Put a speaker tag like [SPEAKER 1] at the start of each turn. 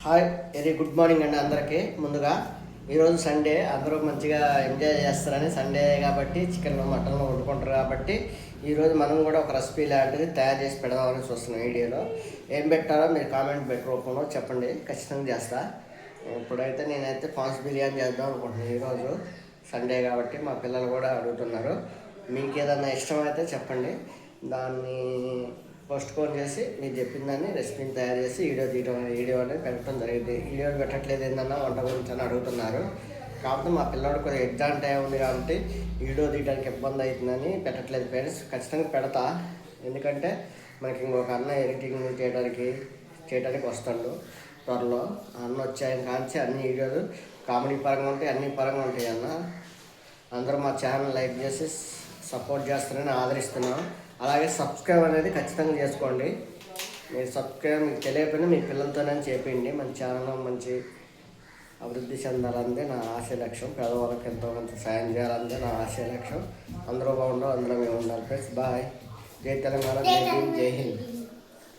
[SPEAKER 1] Hi very good morning అండి అందరికీ. ముందుగా ఈరోజు సండే, అందరూ మంచిగా ఎంజాయ్ చేస్తారని, సండే కాబట్టి చికెన్ మటన్ వండుకుంటారు కాబట్టి ఈరోజు మనం కూడా ఒక రెసిపీ లాంటిది తయారు చేసి పెడదామని చూస్తున్నాం. వీడియోలో ఏం పెట్టాలో మీరు కామెంట్ రూపంలో చెప్పండి, ఖచ్చితంగా చేస్తా. ఇప్పుడైతే నేనైతే ప్రాన్స్ బిర్యానీ చేద్దాం అనుకుంటున్నాను. ఈరోజు సండే కాబట్టి మా పిల్లలు కూడా అడుగుతున్నారు. మీకు ఏదన్నా ఇష్టమైతే చెప్పండి, దాన్ని పోస్ట్ పోన్ చేసి మీరు చెప్పిన దాన్ని రెసిపీని తయారు చేసి వీడియో అనేది పెట్టడం జరిగింది. వీడియోలు పెట్టట్లేదు ఏంటన్నా వంట గురించి అని అడుగుతున్నారు. కాకపోతే మా పిల్లడు కొద్దిగా ఎగ్జామ్ టైం ఉంది కాబట్టి వీడియో తీయడానికి ఇబ్బంది అవుతుందని పెట్టట్లేదు ఫ్రెండ్స్. ఖచ్చితంగా పెడతా, ఎందుకంటే మనకి ఇంకొక అన్న ఎడిటింగ్ చేయడానికి వస్తాడు త్వరలో. అన్న వచ్చాయని కాంచి అన్ని వీడియోలు కామెడీ పరంగా ఉంటాయి, అన్ని పరంగా ఉంటాయి. అన్న అందరూ మా ఛానల్ లైక్ చేసి సపోర్ట్ చేస్తారని ఆదరిస్తున్నాం. అలాగే సబ్స్క్రైబ్ అనేది ఖచ్చితంగా చేసుకోండి. మీరు సబ్స్క్రైబ్ మీకు తెలియకపోయినా మీ పిల్లలతోనే చేయండి. మన ఛానల్ మంచి అభివృద్ధి చెందాలంటే నా ఆశ లక్ష్యం. పేదవాళ్ళకి ఎంతో కొంత సాయం చేయాలంటే నా ఆశ లక్ష్యం. అందరూ బాగుండాలి, అందులో మేము ఉండాలి ఫ్రెండ్స్. బాయ్. జై తెలంగాణ, జై హింద్, జై హింద్.